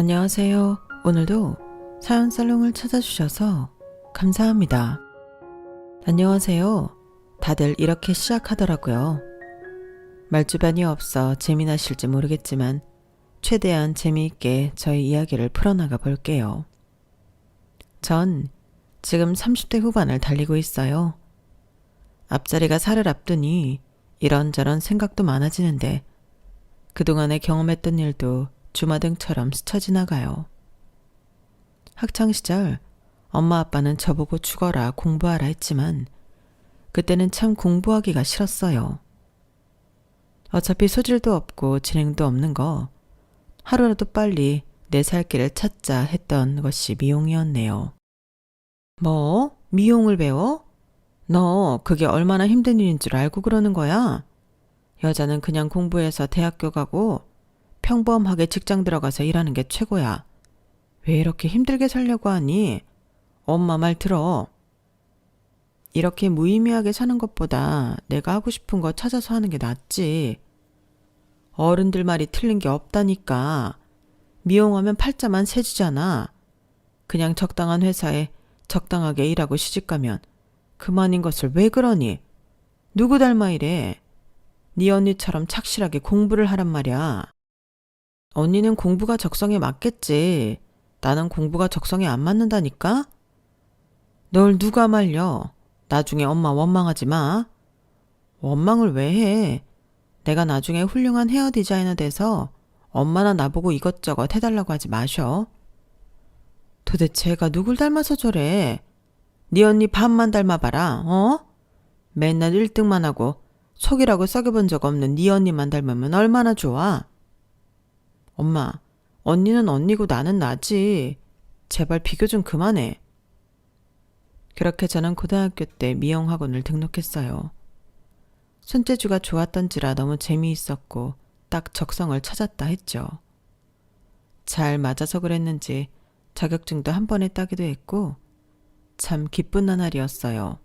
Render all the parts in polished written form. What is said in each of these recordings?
안녕하세요. 오늘도 사연 살롱을 찾아주셔서 감사합니다. 안녕하세요. 다들 이렇게 시작하더라고요. 말주변이 없어 재미나실지 모르겠지만 최대한 재미있게 저희 이야기를 풀어나가 볼게요. 전 지금 30대 후반을 달리고 있어요. 앞자리가 살을 앞두니 이런저런 생각도 많아지는데 그동안에 경험했던 일도 주마등처럼 스쳐 지나가요. 학창시절 엄마 아빠는 저보고 죽어라 공부하라 했지만 그때는 참 공부하기가 싫었어요. 어차피 소질도 없고 진행도 없는 거 하루라도 빨리 내 살 길을 찾자 했던 것이 미용이었네요. 뭐? 미용을 배워? 너 그게 얼마나 힘든 일인 줄 알고 그러는 거야? 여자는 그냥 공부해서 대학교 가고 평범하게 직장 들어가서 일하는 게 최고야. 왜 이렇게 힘들게 살려고 하니? 엄마 말 들어. 이렇게 무의미하게 사는 것보다 내가 하고 싶은 거 찾아서 하는 게 낫지. 어른들 말이 틀린 게 없다니까. 미용하면 팔자만 세지잖아. 그냥 적당한 회사에 적당하게 일하고 시집가면 그만인 것을 왜 그러니? 누구 닮아 이래? 네 언니처럼 착실하게 공부를 하란 말이야. 언니는 공부가 적성에 맞겠지. 나는 공부가 적성에 안 맞는다니까? 널 누가 말려? 나중에 엄마 원망하지 마. 원망을 왜 해? 내가 나중에 훌륭한 헤어 디자이너 돼서 엄마나 나보고 이것저것 해달라고 하지 마셔. 도대체 애가 누굴 닮아서 저래? 네 언니 반만 닮아봐라, 어? 맨날 1등만 하고 속이라고 썩여본 적 없는 네 언니만 닮으면 얼마나 좋아? 엄마, 언니는 언니고 나는 나지. 제발 비교 좀 그만해. 그렇게 저는 고등학교 때 미용학원을 등록했어요. 손재주가 좋았던지라 너무 재미있었고 딱 적성을 찾았다 했죠. 잘 맞아서 그랬는지 자격증도 한 번에 따기도 했고 참 기쁜 나날이었어요.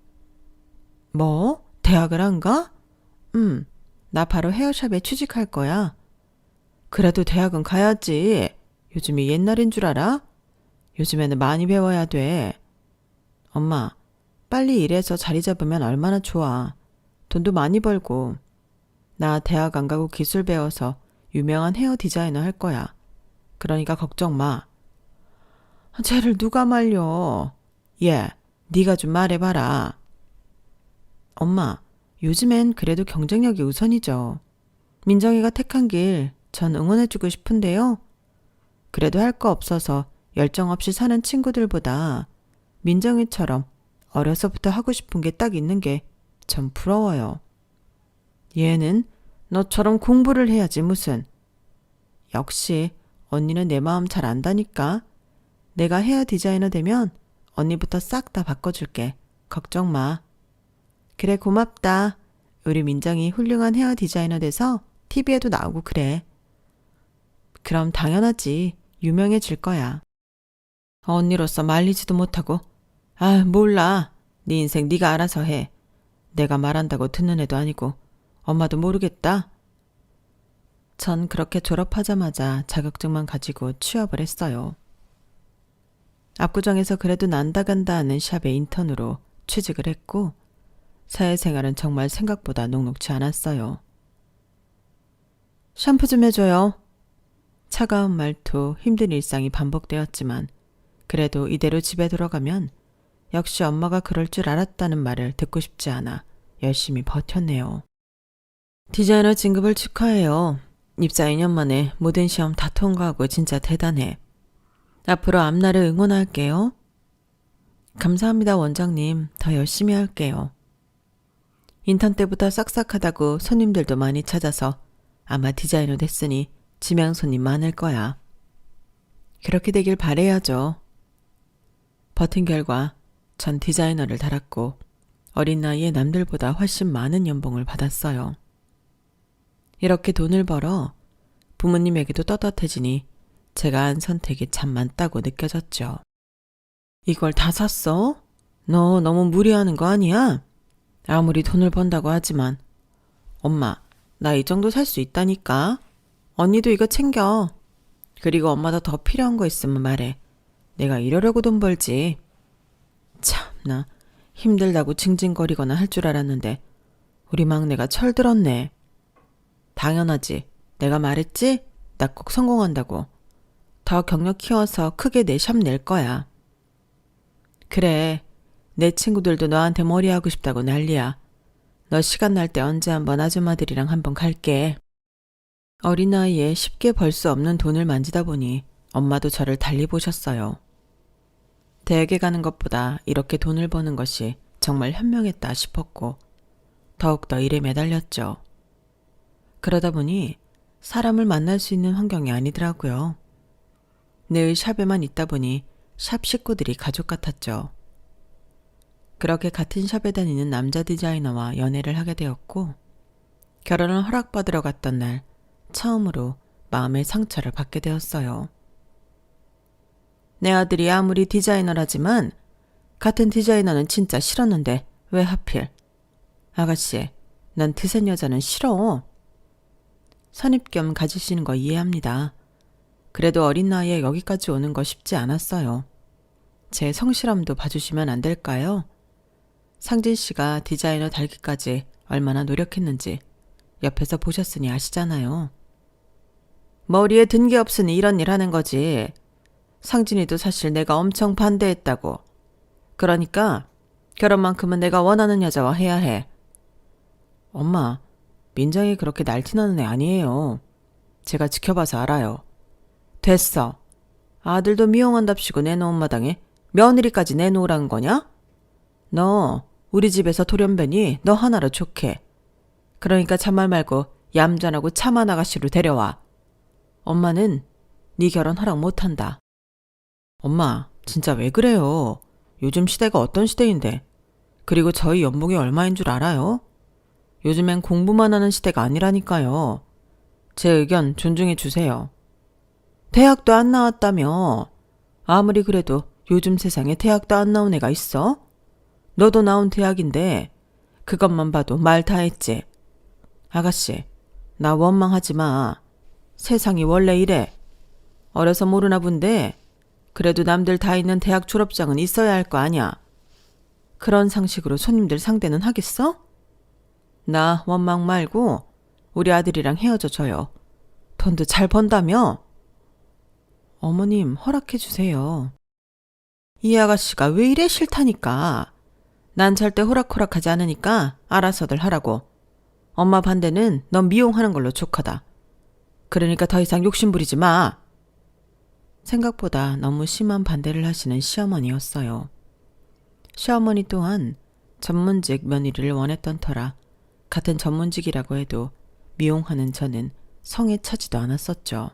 뭐? 대학을 안 가? 나 바로 헤어샵에 취직할 거야. 그래도 대학은 가야지. 요즘이 옛날인 줄 알아? 요즘에는 많이 배워야 돼. 엄마, 빨리 일해서 자리 잡으면 얼마나 좋아. 돈도 많이 벌고. 나 대학 안 가고 기술 배워서 유명한 헤어 디자이너 할 거야. 그러니까 걱정 마. 쟤를 누가 말려. 얘, 네가 좀 말해봐라. 엄마, 요즘엔 그래도 경쟁력이 우선이죠. 민정이가 택한 길 전 응원해주고 싶은데요. 그래도 할 거 없어서 열정 없이 사는 친구들보다 민정이처럼 어려서부터 하고 싶은 게 딱 있는 게 전 부러워요. 얘는 너처럼 공부를 해야지 무슨. 역시 언니는 내 마음 잘 안다니까. 내가 헤어 디자이너 되면 언니부터 싹 다 바꿔줄게. 걱정 마. 그래 고맙다. 우리 민정이 훌륭한 헤어 디자이너 돼서 TV에도 나오고 그래. 그럼 당연하지. 유명해질 거야. 언니로서 말리지도 못하고. 아, 몰라. 네 인생 네가 알아서 해. 내가 말한다고 듣는 애도 아니고 엄마도 모르겠다. 전 그렇게 졸업하자마자 자격증만 가지고 취업을 했어요. 압구정에서 그래도 난다 간다 하는 샵에 인턴으로 취직을 했고 사회생활은 정말 생각보다 녹록지 않았어요. 샴푸 좀 해줘요. 차가운 말투, 힘든 일상이 반복되었지만 그래도 이대로 집에 들어가면 역시 엄마가 그럴 줄 알았다는 말을 듣고 싶지 않아 열심히 버텼네요. 디자이너 진급을 축하해요. 입사 2년 만에 모든 시험 다 통과하고 진짜 대단해. 앞으로 앞날을 응원할게요. 감사합니다 원장님. 더 열심히 할게요. 인턴 때부터 싹싹하다고 손님들도 많이 찾아서 아마 디자이너 됐으니 지명 손님 많을 거야. 그렇게 되길 바라야죠. 버틴 결과 전 디자이너를 달았고 어린 나이에 남들보다 훨씬 많은 연봉을 받았어요. 이렇게 돈을 벌어 부모님에게도 떳떳해지니 제가 한 선택이 참 많다고 느껴졌죠. 이걸 다 샀어? 너 너무 무리하는 거 아니야? 아무리 돈을 번다고 하지만 엄마, 나 이 정도 살 수 있다니까. 언니도 이거 챙겨. 그리고 엄마도 더 필요한 거 있으면 말해. 내가 이러려고 돈 벌지. 참나, 힘들다고 징징거리거나 할 줄 알았는데 우리 막내가 철들었네. 당연하지. 내가 말했지? 나 꼭 성공한다고. 더 경력 키워서 크게 내 샵 낼 거야. 그래. 내 친구들도 너한테 머리 하고 싶다고 난리야. 너 시간 날 때 언제 한번 아줌마들이랑 한번 갈게. 어린 나이에 쉽게 벌 수 없는 돈을 만지다 보니 엄마도 저를 달리 보셨어요. 대학에 가는 것보다 이렇게 돈을 버는 것이 정말 현명했다 싶었고 더욱더 일에 매달렸죠. 그러다 보니 사람을 만날 수 있는 환경이 아니더라고요. 늘 샵에만 있다 보니 샵 식구들이 가족 같았죠. 그렇게 같은 샵에 다니는 남자 디자이너와 연애를 하게 되었고 결혼을 허락받으러 갔던 날 처음으로 마음의 상처를 받게 되었어요. 내 아들이 아무리 디자이너라지만 같은 디자이너는 진짜 싫었는데 왜 하필? 아가씨, 난 드센 여자는 싫어. 선입견 가지시는 거 이해합니다. 그래도 어린 나이에 여기까지 오는 거 쉽지 않았어요. 제 성실함도 봐주시면 안 될까요? 상진 씨가 디자이너 달기까지 얼마나 노력했는지 옆에서 보셨으니 아시잖아요. 머리에 든 게 없으니 이런 일 하는 거지. 상진이도 사실 내가 엄청 반대했다고. 그러니까 결혼만큼은 내가 원하는 여자와 해야 해. 엄마, 민정이 그렇게 날티나는 애 아니에요. 제가 지켜봐서 알아요. 됐어. 아들도 미용한답시고 내놓은 마당에 며느리까지 내놓으라는 거냐? 너 우리 집에서 돌연변이 너 하나로 족해. 그러니까 참말 말고 얌전하고 참한 아가씨로 데려와. 엄마는 네 결혼 허락 못한다. 엄마, 진짜 왜 그래요? 요즘 시대가 어떤 시대인데. 그리고 저희 연봉이 얼마인 줄 알아요? 요즘엔 공부만 하는 시대가 아니라니까요. 제 의견 존중해 주세요. 대학도 안 나왔다며. 아무리 그래도 요즘 세상에 대학도 안 나온 애가 있어? 너도 나온 대학인데 그것만 봐도 말 다 했지. 아가씨, 나 원망하지 마. 세상이 원래 이래. 어려서 모르나 본데 그래도 남들 다 있는 대학 졸업장은 있어야 할 거 아냐. 그런 상식으로 손님들 상대는 하겠어? 나 원망 말고 우리 아들이랑 헤어져 줘요. 돈도 잘 번다며? 어머님 허락해 주세요. 이 아가씨가 왜 이래 싫다니까. 난 절대 호락호락하지 않으니까 알아서들 하라고. 엄마 반대는 넌 미용하는 걸로 족하다. 그러니까 더 이상 욕심 부리지 마. 생각보다 너무 심한 반대를 하시는 시어머니였어요. 시어머니 또한 전문직 며느리를 원했던 터라 같은 전문직이라고 해도 미용하는 저는 성에 차지도 않았었죠.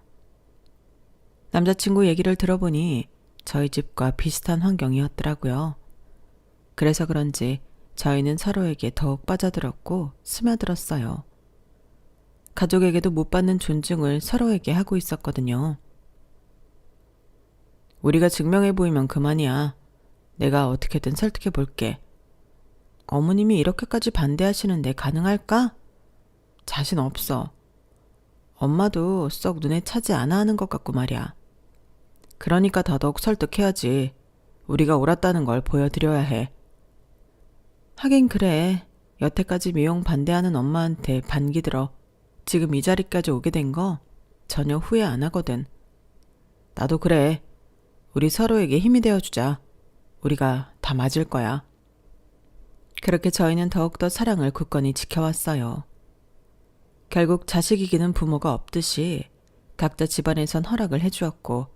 남자친구 얘기를 들어보니 저희 집과 비슷한 환경이었더라고요. 그래서 그런지 저희는 서로에게 더욱 빠져들었고 스며들었어요. 가족에게도 못 받는 존중을 서로에게 하고 있었거든요. 우리가 증명해 보이면 그만이야. 내가 어떻게든 설득해 볼게. 어머님이 이렇게까지 반대하시는데 가능할까? 자신 없어. 엄마도 썩 눈에 차지 않아 하는 것 같고 말이야. 그러니까 더더욱 설득해야지. 우리가 옳았다는 걸 보여드려야 해. 하긴 그래. 여태까지 미용 반대하는 엄마한테 반기 들어 지금 이 자리까지 오게 된 거 전혀 후회 안 하거든. 나도 그래. 우리 서로에게 힘이 되어주자. 우리가 다 맞을 거야. 그렇게 저희는 더욱더 사랑을 굳건히 지켜왔어요. 결국 자식 이기는 부모가 없듯이 각자 집안에선 허락을 해주었고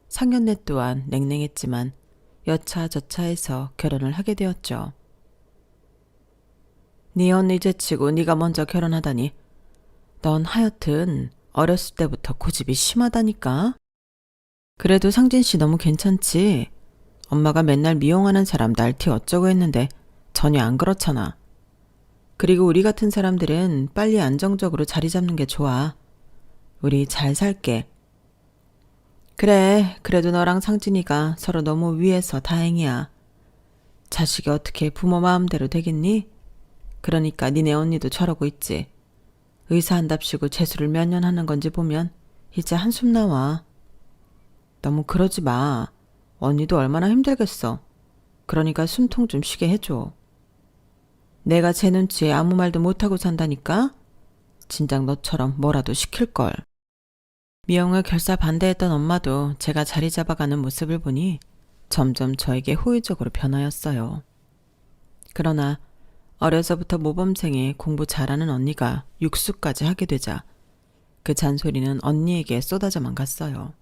상견례 또한 냉랭했지만 여차저차해서 결혼을 하게 되었죠. 네 언니 제치고 네가 먼저 결혼하다니. 넌 하여튼 어렸을 때부터 고집이 심하다니까. 그래도 상진 씨 너무 괜찮지? 엄마가 맨날 미용하는 사람 날티 어쩌고 했는데 전혀 안 그렇잖아. 그리고 우리 같은 사람들은 빨리 안정적으로 자리 잡는 게 좋아. 우리 잘 살게. 그래, 그래도 너랑 상진이가 서로 너무 위해서 다행이야. 자식이 어떻게 부모 마음대로 되겠니? 그러니까 니네 언니도 저러고 있지. 의사 한답시고 재수를 몇 년 하는 건지 보면 이제 한숨 나와. 너무 그러지 마. 언니도 얼마나 힘들겠어. 그러니까 숨통 좀 쉬게 해줘. 내가 제 눈치에 아무 말도 못하고 산다니까? 진작 너처럼 뭐라도 시킬걸. 미영을 결사 반대했던 엄마도 제가 자리 잡아가는 모습을 보니 점점 저에게 호의적으로 변하였어요. 그러나 어려서부터 모범생에 공부 잘하는 언니가 육수까지 하게 되자 그 잔소리는 언니에게 쏟아져만 갔어요.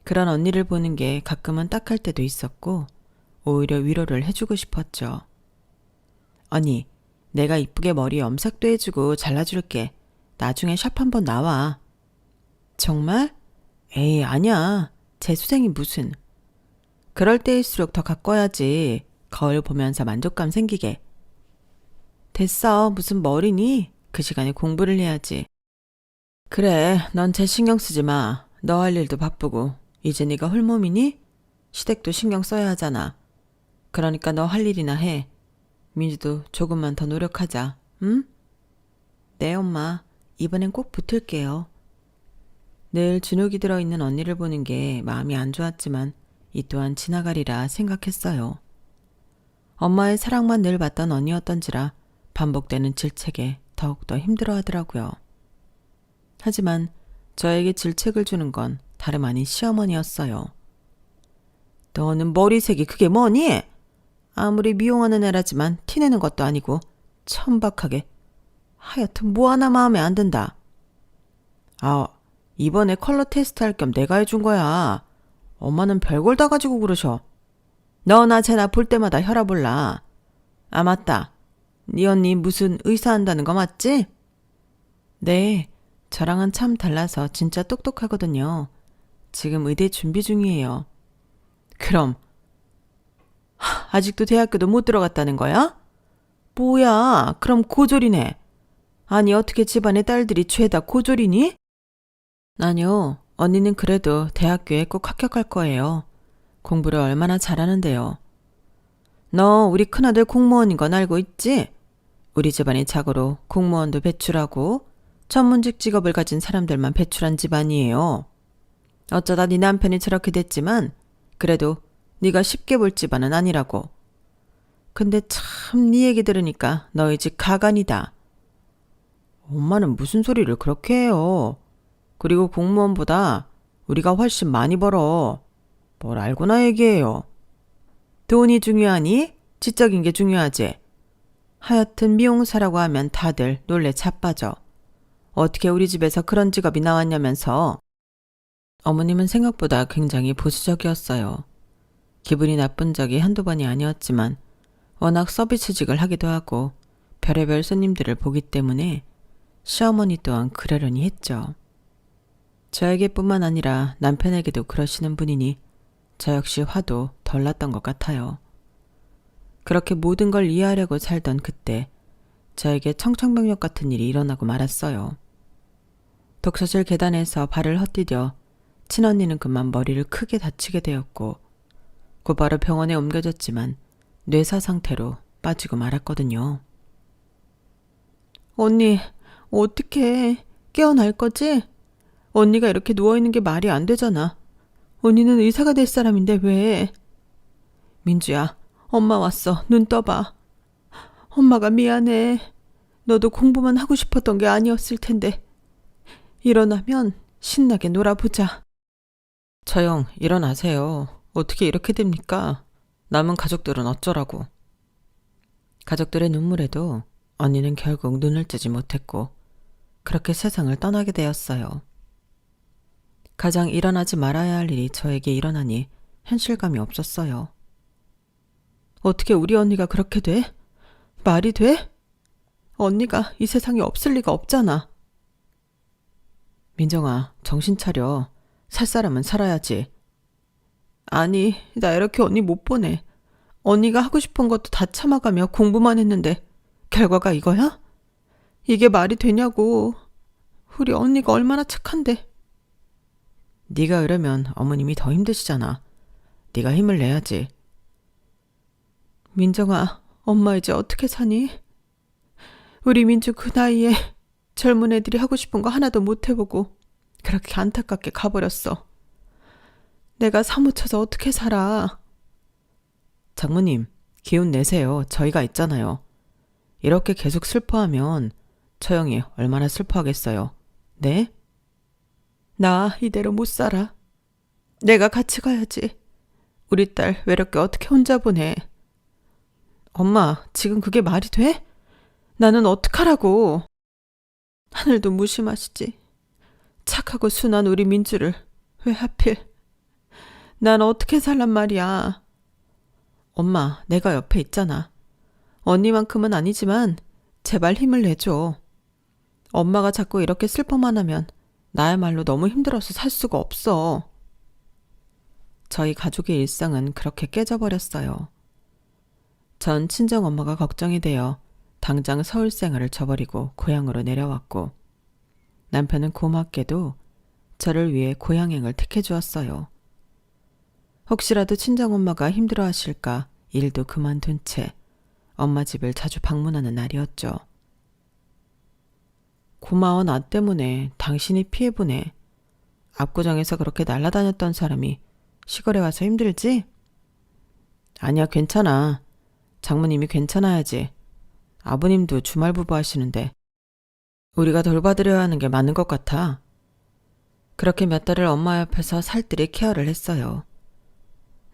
그런 언니를 보는 게 가끔은 딱할 때도 있었고 오히려 위로를 해주고 싶었죠. 언니, 내가 이쁘게 머리 염색도 해주고 잘라줄게. 나중에 샵 한번 나와. 정말? 에이, 아니야. 재수생이 무슨. 그럴 때일수록 더 가꿔야지. 거울 보면서 만족감 생기게. 됐어. 무슨 머리니? 그 시간에 공부를 해야지. 그래, 넌 제 신경 쓰지 마. 너 할 일도 바쁘고. 이제 네가 홀몸이니? 시댁도 신경 써야 하잖아. 그러니까 너 할 일이나 해. 민주도 조금만 더 노력하자. 응? 네, 엄마. 이번엔 꼭 붙을게요. 늘 주눅이 들어있는 언니를 보는 게 마음이 안 좋았지만 이 또한 지나가리라 생각했어요. 엄마의 사랑만 늘 받던 언니였던지라 반복되는 질책에 더욱더 힘들어하더라고요. 하지만 저에게 질책을 주는 건 다름 아닌 시어머니였어요. 너는 머리색이 그게 뭐니? 아무리 미용하는 애라지만 티내는 것도 아니고 천박하게. 하여튼 뭐 하나 마음에 안 든다. 아, 이번에 컬러 테스트 할 겸 내가 해준 거야. 엄마는 별걸 다 가지고 그러셔. 너나 쟤나 볼 때마다 혈압 올라. 아, 맞다. 네 언니 무슨 의사 한다는 거 맞지? 네, 저랑은 참 달라서 진짜 똑똑하거든요. 지금 의대 준비 중이에요. 그럼 아직도 대학교도 못 들어갔다는 거야? 뭐야, 그럼 고졸이네. 아니, 어떻게 집안의 딸들이 죄다 고졸이니? 아니요, 언니는 그래도 대학교에 꼭 합격할 거예요. 공부를 얼마나 잘하는데요. 너 우리 큰아들 공무원인 건 알고 있지? 우리 집안이 자고로 공무원도 배출하고 전문직 직업을 가진 사람들만 배출한 집안이에요. 어쩌다 네 남편이 저렇게 됐지만 그래도 네가 쉽게 볼 집안은 아니라고. 근데 참 네 얘기 들으니까 너희 집 가관이다. 엄마는 무슨 소리를 그렇게 해요. 그리고 공무원보다 우리가 훨씬 많이 벌어. 뭘 알고나 얘기해요. 돈이 중요하니? 지적인 게 중요하지. 하여튼 미용사라고 하면 다들 놀래 자빠져. 어떻게 우리 집에서 그런 직업이 나왔냐면서. 어머님은 생각보다 굉장히 보수적이었어요. 기분이 나쁜 적이 한두 번이 아니었지만 워낙 서비스직을 하기도 하고 별의별 손님들을 보기 때문에 시어머니 또한 그러려니 했죠. 저에게뿐만 아니라 남편에게도 그러시는 분이니 저 역시 화도 덜 났던 것 같아요. 그렇게 모든 걸 이해하려고 살던 그때 저에게 청천벽력 같은 일이 일어나고 말았어요. 독서실 계단에서 발을 헛디뎌 친언니는 그만 머리를 크게 다치게 되었고 곧바로 병원에 옮겨졌지만 뇌사 상태로 빠지고 말았거든요. 언니, 어떡해. 깨어날 거지? 언니가 이렇게 누워있는 게 말이 안 되잖아. 언니는 의사가 될 사람인데 왜? 민주야, 엄마 왔어. 눈 떠봐. 엄마가 미안해. 너도 공부만 하고 싶었던 게 아니었을 텐데. 일어나면 신나게 놀아보자. 저영, 일어나세요. 어떻게 이렇게 됩니까? 남은 가족들은 어쩌라고. 가족들의 눈물에도 언니는 결국 눈을 뜨지 못했고 그렇게 세상을 떠나게 되었어요. 가장 일어나지 말아야 할 일이 저에게 일어나니 현실감이 없었어요. 어떻게 우리 언니가 그렇게 돼? 말이 돼? 언니가 이 세상에 없을 리가 없잖아. 민정아, 정신 차려. 살 사람은 살아야지. 아니, 나 이렇게 언니 못 보내. 언니가 하고 싶은 것도 다 참아가며 공부만 했는데 결과가 이거야? 이게 말이 되냐고. 우리 언니가 얼마나 착한데. 네가 이러면 어머님이 더 힘드시잖아. 네가 힘을 내야지. 민정아, 엄마 이제 어떻게 사니? 우리 민주 그 나이에 젊은 애들이 하고 싶은 거 하나도 못 해보고 그렇게 안타깝게 가버렸어. 내가 사무쳐서 어떻게 살아. 장모님, 기운 내세요. 저희가 있잖아요. 이렇게 계속 슬퍼하면 처형이 얼마나 슬퍼하겠어요. 네? 나 이대로 못 살아. 내가 같이 가야지. 우리 딸 외롭게 어떻게 혼자 보내. 엄마, 지금 그게 말이 돼? 나는 어떡하라고. 하늘도 무심하시지. 착하고 순한 우리 민주를 왜 하필. 난 어떻게 살란 말이야. 엄마, 내가 옆에 있잖아. 언니만큼은 아니지만 제발 힘을 내줘. 엄마가 자꾸 이렇게 슬퍼만 하면 나야말로 너무 힘들어서 살 수가 없어. 저희 가족의 일상은 그렇게 깨져버렸어요. 전 친정엄마가 걱정이 되어 당장 서울 생활을 저버리고 고향으로 내려왔고, 남편은 고맙게도 저를 위해 고향행을 택해 주었어요. 혹시라도 친정엄마가 힘들어하실까 일도 그만둔 채 엄마 집을 자주 방문하는 날이었죠. 고마워, 나 때문에 당신이 피해보네. 압구정에서 그렇게 날아다녔던 사람이 시골에 와서 힘들지? 아니야, 괜찮아. 장모님이 괜찮아야지. 아버님도 주말부부 하시는데 우리가 돌봐드려야 하는 게 맞는 것 같아. 그렇게 몇 달을 엄마 옆에서 살뜰히 케어를 했어요.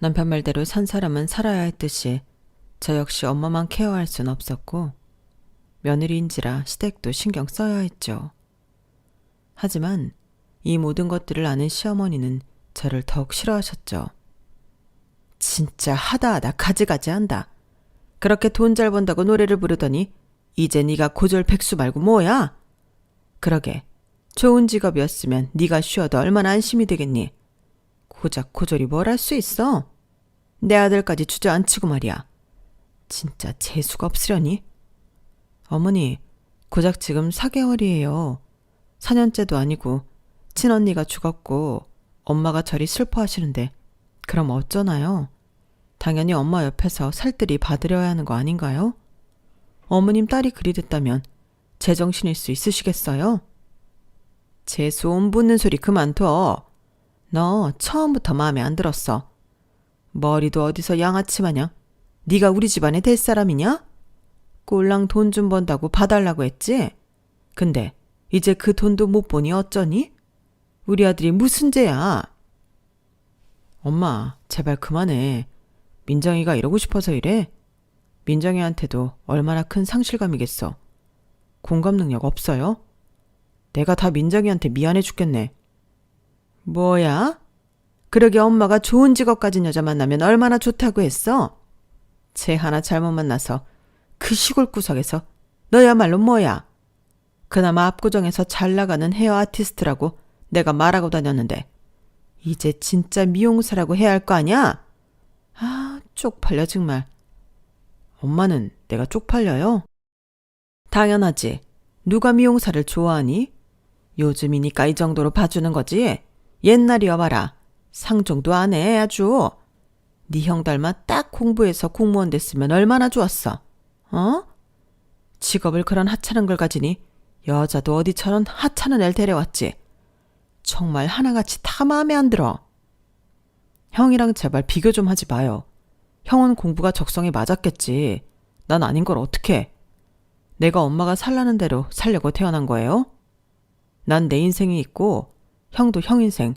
남편 말대로 산 사람은 살아야 했듯이 저 역시 엄마만 케어할 순 없었고, 며느리인지라 시댁도 신경 써야 했죠. 하지만 이 모든 것들을 아는 시어머니는 저를 더욱 싫어하셨죠. 진짜 하다하다 가지가지 한다. 그렇게 돈 잘 번다고 노래를 부르더니 이제 네가 고졸 백수 말고 뭐야? 그러게, 좋은 직업이었으면 네가 쉬어도 얼마나 안심이 되겠니? 고작 고졸이 뭘 할 수 있어? 내 아들까지 주저앉히고 말이야. 진짜 재수가 없으려니? 어머니, 고작 지금 4개월이에요. 4년째도 아니고 친언니가 죽었고 엄마가 저리 슬퍼하시는데 그럼 어쩌나요? 당연히 엄마 옆에서 살뜰히 봐드려야 하는 거 아닌가요? 어머님 딸이 그리 됐다면 제정신일 수 있으시겠어요? 재수 온 붙는 소리 그만둬. 너 처음부터 마음에 안 들었어. 머리도 어디서 양아치 마냥 네가 우리 집안에 될 사람이냐? 꼴랑 돈 좀 번다고 봐달라고 했지? 근데 이제 그 돈도 못 보니 어쩌니? 우리 아들이 무슨 죄야? 엄마, 제발 그만해. 민정이가 이러고 싶어서 이래? 민정이한테도 얼마나 큰 상실감이겠어. 공감 능력 없어요? 내가 다 민정이한테 미안해 죽겠네. 뭐야? 그러게 엄마가 좋은 직업 가진 여자 만나면 얼마나 좋다고 했어? 쟤 하나 잘못 만나서 그 시골 구석에서 너야말로 뭐야? 그나마 압구정에서 잘 나가는 헤어 아티스트라고 내가 말하고 다녔는데 이제 진짜 미용사라고 해야 할 거 아니야? 아, 쪽팔려 정말. 엄마는 내가 쪽팔려요? 당연하지. 누가 미용사를 좋아하니? 요즘이니까 이 정도로 봐주는 거지. 옛날이여 봐라. 상종도 안 해 아주. 네 형 닮아 딱 공부해서 공무원 됐으면 얼마나 좋았어. 어? 직업을 그런 하찮은 걸 가지니 여자도 어디처럼 하찮은 애를 데려왔지. 정말 하나같이 다 마음에 안 들어. 형이랑 제발 비교 좀 하지 마요. 형은 공부가 적성에 맞았겠지. 난 아닌 걸 어떡해. 내가 엄마가 살라는 대로 살려고 태어난 거예요? 난 내 인생이 있고 형도 형 인생,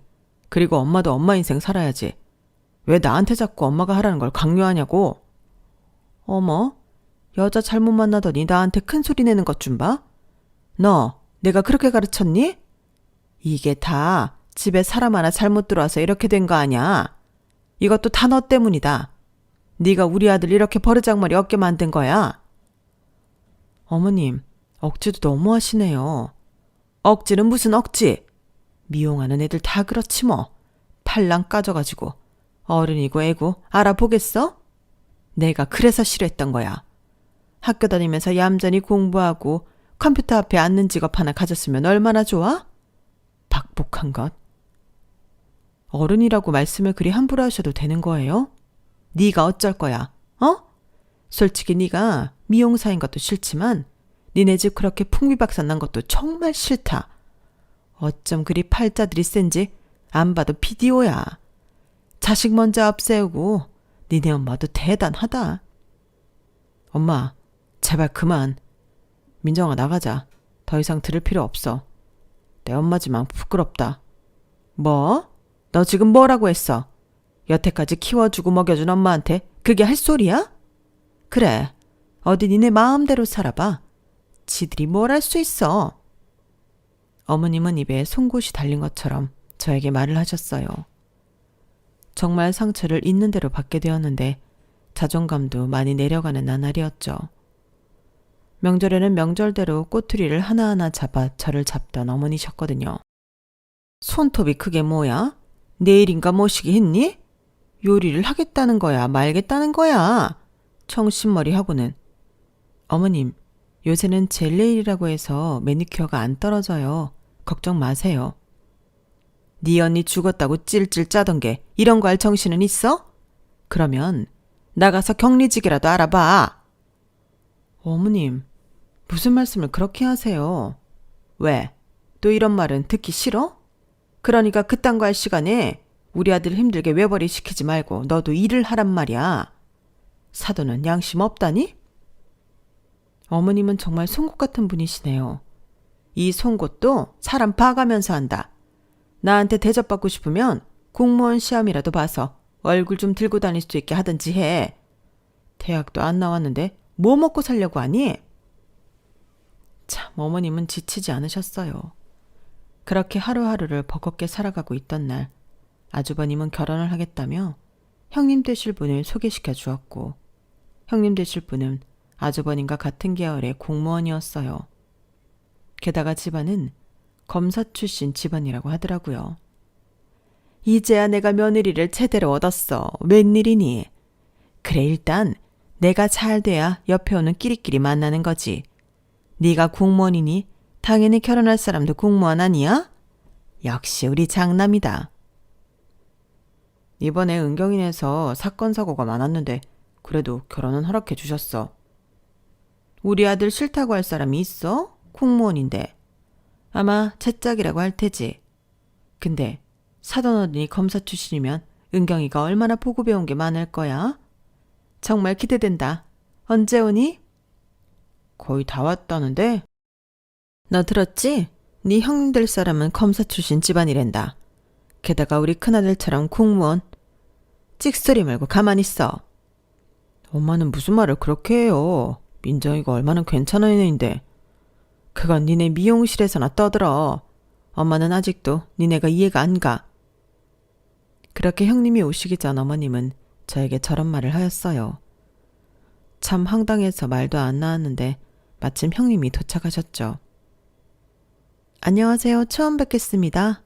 그리고 엄마도 엄마 인생 살아야지. 왜 나한테 자꾸 엄마가 하라는 걸 강요하냐고. 어머, 여자 잘못 만나더니 나한테 큰 소리 내는 것 좀 봐. 너 내가 그렇게 가르쳤니? 이게 다 집에 사람 하나 잘못 들어와서 이렇게 된 거 아냐. 이것도 다 너 때문이다. 네가 우리 아들 이렇게 버르장머리 없게 만든 거야. 어머님, 억지도 너무 하시네요. 억지는 무슨 억지. 미용하는 애들 다 그렇지 뭐. 팔랑 까져가지고 어른이고 애고 알아보겠어? 내가 그래서 싫어했던 거야. 학교 다니면서 얌전히 공부하고 컴퓨터 앞에 앉는 직업 하나 가졌으면 얼마나 좋아? 박복한 것. 어른이라고 말씀을 그리 함부로 하셔도 되는 거예요? 네가 어쩔 거야, 어? 솔직히 네가 미용사인 것도 싫지만 니네 집 그렇게 풍비박산 난 것도 정말 싫다. 어쩜 그리 팔자들이 센지 안 봐도 비디오야. 자식 먼저 앞세우고 니네 엄마도 대단하다. 엄마, 제발 그만. 민정아, 나가자. 더 이상 들을 필요 없어. 내 엄마지만 부끄럽다. 뭐? 너 지금 뭐라고 했어? 여태까지 키워주고 먹여준 엄마한테 그게 할 소리야? 그래, 어디 니네 마음대로 살아봐. 지들이 뭘 할 수 있어. 어머님은 입에 송곳이 달린 것처럼 저에게 말을 하셨어요. 정말 상처를 있는 대로 받게 되었는데 자존감도 많이 내려가는 나날이었죠. 명절에는 명절대로 꼬투리를 하나하나 잡아 저를 잡던 어머니셨거든요. 손톱이 그게 뭐야? 내일인가 모시기 했니? 요리를 하겠다는 거야, 말겠다는 거야? 청신머리 하고는. 어머님, 요새는 젤네일이라고 해서 매니큐어가 안 떨어져요. 걱정 마세요. 네 언니 죽었다고 찔찔 짜던 게 이런 거 할 정신은 있어? 그러면 나가서 격리직이라도 알아봐. 어머님, 무슨 말씀을 그렇게 하세요? 왜? 또 이런 말은 듣기 싫어? 그러니까 그딴 거 할 시간에 우리 아들 힘들게 외벌이 시키지 말고 너도 일을 하란 말이야. 사돈은 양심 없다니? 어머님은 정말 송곳 같은 분이시네요. 이 송곳도 사람 봐가면서 한다. 나한테 대접받고 싶으면 공무원 시험이라도 봐서 얼굴 좀 들고 다닐 수 있게 하든지 해. 대학도 안 나왔는데 뭐 먹고 살려고 하니? 참, 어머님은 지치지 않으셨어요. 그렇게 하루하루를 버겁게 살아가고 있던 날, 아주버님은 결혼을 하겠다며 형님 되실 분을 소개시켜 주었고, 형님 되실 분은 아주버님과 같은 계열의 공무원이었어요. 게다가 집안은 검사 출신 집안이라고 하더라고요. 이제야 내가 며느리를 제대로 얻었어. 웬일이니? 그래, 일단 내가 잘 돼야 옆에 오는 끼리끼리 만나는 거지. 네가 공무원이니 당연히 결혼할 사람도 공무원 아니야? 역시 우리 장남이다. 이번에 은경인에서 사건 사고가 많았는데 그래도 결혼은 허락해 주셨어. 우리 아들 싫다고 할 사람이 있어? 공무원인데. 아마 채짝이라고 할 테지. 근데 사돈 어른이 검사 출신이면 은경이가 얼마나 보고 배운 게 많을 거야? 정말 기대된다. 언제 오니? 거의 다 왔다는데? 너 들었지? 네 형님 될 사람은 검사 출신 집안이란다. 게다가 우리 큰아들처럼 공무원. 찍소리 말고 가만히 있어. 엄마는 무슨 말을 그렇게 해요. 민정이가 얼마나 괜찮은 애인데. 그건 니네 미용실에서나 떠들어. 엄마는 아직도 니네가 이해가 안 가. 그렇게 형님이 오시기 전 어머님은 저에게 저런 말을 하였어요. 참 황당해서 말도 안 나왔는데 마침 형님이 도착하셨죠. 안녕하세요. 처음 뵙겠습니다.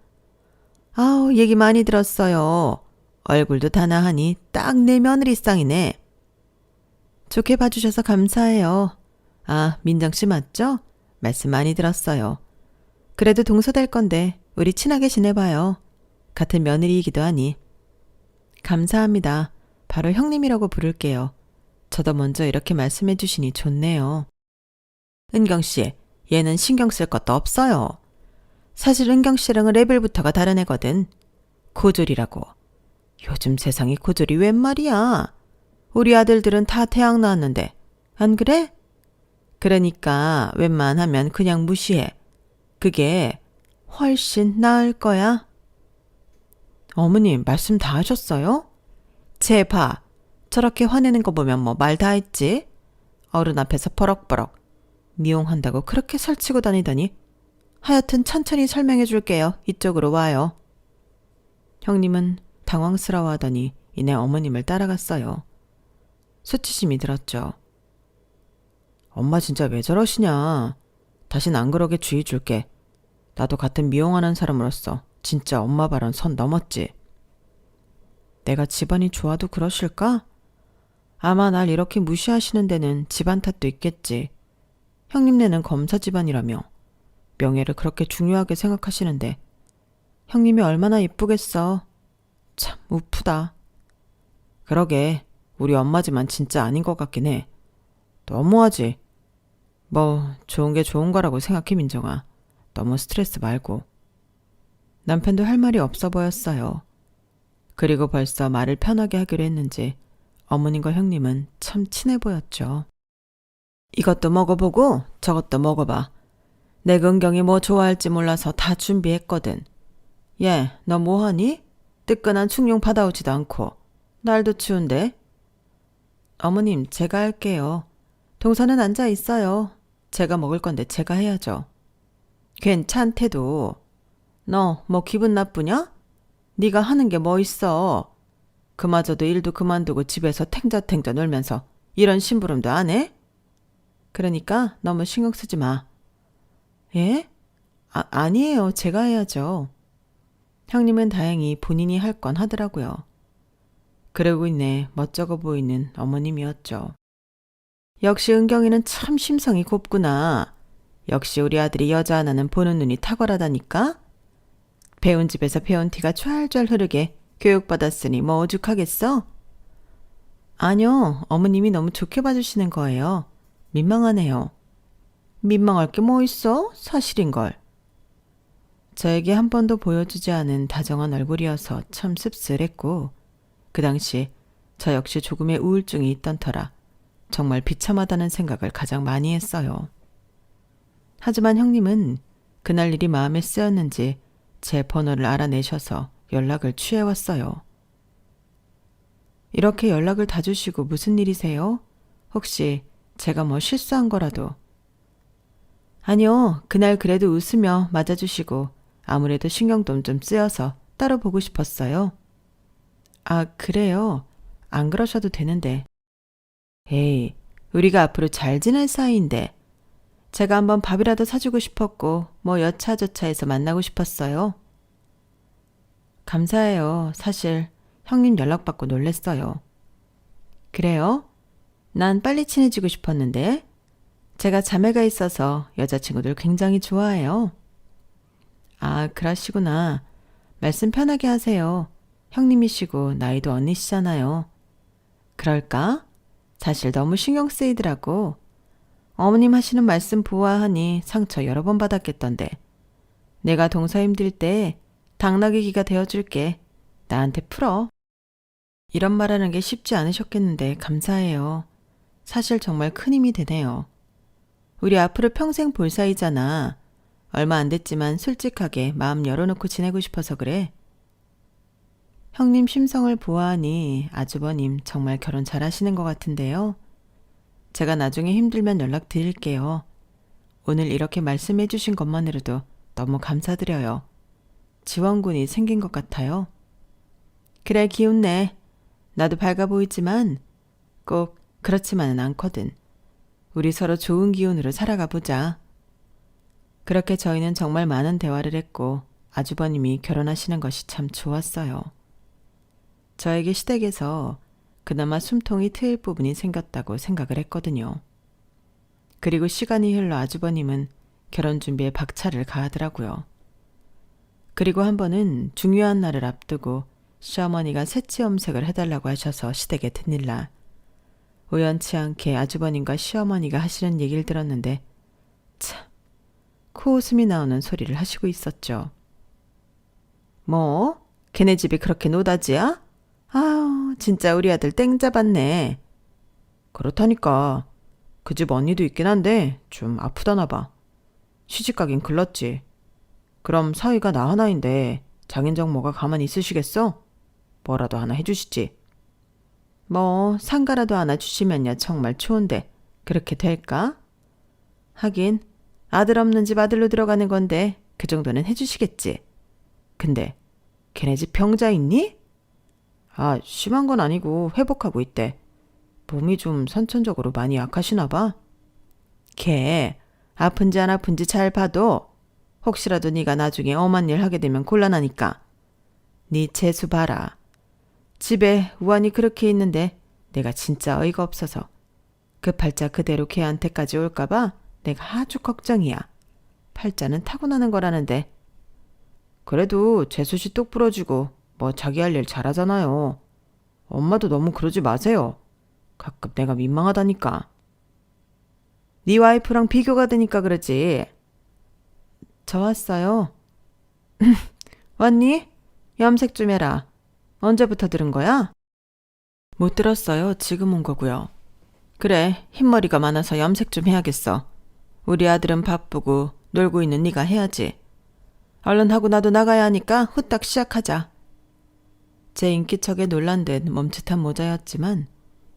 아우, 얘기 많이 들었어요. 얼굴도 다나하니 딱 내 며느리상이네. 좋게 봐주셔서 감사해요. 아, 민정씨 맞죠? 말씀 많이 들었어요. 그래도 동서될 건데 우리 친하게 지내봐요. 같은 며느리이기도 하니. 감사합니다. 바로 형님이라고 부를게요. 저도 먼저 이렇게 말씀해 주시니 좋네요. 은경씨, 얘는 신경 쓸 것도 없어요. 사실 은경씨랑은 레벨부터가 다른 애거든. 고졸이라고. 요즘 세상에 고졸이 웬 말이야. 우리 아들들은 다 대학 나왔는데. 안 그래? 그러니까 웬만하면 그냥 무시해. 그게 훨씬 나을 거야. 어머님, 말씀 다 하셨어요? 쟤 봐. 저렇게 화내는 거 보면 뭐 말 다 했지? 어른 앞에서 버럭버럭. 미용한다고 그렇게 설치고 다니더니. 하여튼 천천히 설명해 줄게요. 이쪽으로 와요. 형님은 당황스러워하더니 이내 어머님을 따라갔어요. 수치심이 들었죠. 엄마 진짜 왜 저러시냐. 다신 안 그러게 주의 줄게. 나도 같은 미용하는 사람으로서 진짜 엄마 발언 선 넘었지. 내가 집안이 좋아도 그러실까? 아마 날 이렇게 무시하시는 데는 집안 탓도 있겠지. 형님네는 검사 집안이라며 명예를 그렇게 중요하게 생각하시는데 형님이 얼마나 이쁘겠어. 참 우프다. 그러게 우리 엄마지만 진짜 아닌 것 같긴 해. 너무하지. 뭐 좋은 게 좋은 거라고 생각해 민정아. 너무 스트레스 말고. 남편도 할 말이 없어 보였어요. 그리고 벌써 말을 편하게 하기로 했는지 어머님과 형님은 참 친해 보였죠. 이것도 먹어보고 저것도 먹어봐. 내 은경이 뭐 좋아할지 몰라서 다 준비했거든. 얘, 너 뭐하니? 뜨끈한 충용 받아오지도 않고. 날도 추운데. 어머님, 제가 할게요. 동서는 앉아 있어요. 제가 먹을 건데 제가 해야죠. 괜찮대도. 너 뭐 기분 나쁘냐? 네가 하는 게 뭐 있어. 그마저도 일도 그만두고 집에서 탱자탱자 놀면서 이런 심부름도 안 해? 그러니까 너무 신경 쓰지 마. 예? 아니에요. 제가 해야죠. 형님은 다행히 본인이 할 건 하더라고요. 그러고 있네 멋쩍어 보이는 어머님이었죠. 역시 은경이는 참 심성이 곱구나. 역시 우리 아들이 여자 하나는 보는 눈이 탁월하다니까. 배운 집에서 배운 티가 좔좔 흐르게 교육받았으니 뭐 오죽하겠어? 아니요. 어머님이 너무 좋게 봐주시는 거예요. 민망하네요. 민망할 게 뭐 있어? 사실인걸. 저에게 한 번도 보여주지 않은 다정한 얼굴이어서 참 씁쓸했고 그 당시 저 역시 조금의 우울증이 있던 터라 정말 비참하다는 생각을 가장 많이 했어요. 하지만 형님은 그날 일이 마음에 쓰였는지 제 번호를 알아내셔서 연락을 취해왔어요. 이렇게 연락을 다 주시고 무슨 일이세요? 혹시 제가 뭐 실수한 거라도. 아니요. 그날 그래도 웃으며 맞아주시고 아무래도 신경도 좀 쓰여서 따로 보고 싶었어요. 아, 그래요? 안 그러셔도 되는데. 에이, 우리가 앞으로 잘 지낼 사이인데. 제가 한번 밥이라도 사주고 싶었고 뭐 여차저차해서 만나고 싶었어요. 감사해요. 사실 형님 연락받고 놀랬어요. 그래요? 난 빨리 친해지고 싶었는데. 제가 자매가 있어서 여자친구들 굉장히 좋아해요. 아, 그러시구나. 말씀 편하게 하세요. 형님이시고 나이도 언니시잖아요. 그럴까? 사실 너무 신경 쓰이더라고. 어머님 하시는 말씀 보아하니 상처 여러 번 받았겠던데. 내가 동서 힘들 때 당나귀기가 되어줄게. 나한테 풀어. 이런 말하는 게 쉽지 않으셨겠는데 감사해요. 사실 정말 큰 힘이 되네요. 우리 앞으로 평생 볼 사이잖아. 얼마 안 됐지만 솔직하게 마음 열어놓고 지내고 싶어서 그래. 형님 심성을 보아하니 아주버님 정말 결혼 잘하시는 것 같은데요. 제가 나중에 힘들면 연락드릴게요. 오늘 이렇게 말씀해 주신 것만으로도 너무 감사드려요. 지원군이 생긴 것 같아요. 그래, 기운내. 나도 밝아 보이지만 꼭 그렇지만은 않거든. 우리 서로 좋은 기운으로 살아가 보자. 그렇게 저희는 정말 많은 대화를 했고 아주버님이 결혼하시는 것이 참 좋았어요. 저에게 시댁에서 그나마 숨통이 트일 부분이 생겼다고 생각을 했거든요. 그리고 시간이 흘러 아주버님은 결혼 준비에 박차를 가하더라고요. 그리고 한 번은 중요한 날을 앞두고 시어머니가 새치 염색을 해달라고 하셔서 시댁에 드릴 날 우연치 않게 아주버님과 시어머니가 하시는 얘기를 들었는데 참 코웃음이 나오는 소리를 하시고 있었죠. 뭐? 걔네 집이 그렇게 노다지야? 아우 진짜 우리 아들 땡 잡았네. 그렇다니까. 그 집 언니도 있긴 한데 좀 아프다나 봐. 시집가긴 글렀지. 그럼 사위가 나 하나인데 장인정 뭐가 가만히 있으시겠어? 뭐라도 하나 해주시지. 뭐 상가라도 하나 주시면야 정말 좋은데 그렇게 될까? 하긴 아들 없는 집 아들로 들어가는 건데 그 정도는 해주시겠지. 근데 걔네 집 병자 있니? 아, 심한 건 아니고 회복하고 있대. 몸이 좀 선천적으로 많이 약하시나 봐. 걔 아픈지 안 아픈지 잘 봐도 혹시라도 네가 나중에 엄한 일 하게 되면 곤란하니까. 네 재수 봐라. 집에 우환이 그렇게 있는데 내가 진짜 어이가 없어서 그 팔자 그대로 걔한테까지 올까봐 내가 아주 걱정이야. 팔자는 타고나는 거라는데. 그래도 재수씨 똑 부러지고 뭐 자기 할 일 잘하잖아요. 엄마도 너무 그러지 마세요. 가끔 내가 민망하다니까. 네 와이프랑 비교가 되니까 그러지. 저 왔어요. 왔니? 염색 좀 해라. 언제부터 들은 거야? 못 들었어요. 지금 온 거고요. 그래, 흰머리가 많아서 염색 좀 해야겠어. 우리 아들은 바쁘고 놀고 있는 네가 해야지. 얼른 하고 나도 나가야 하니까 후딱 시작하자. 제 인기척에 놀란 듯 멈칫한 모자였지만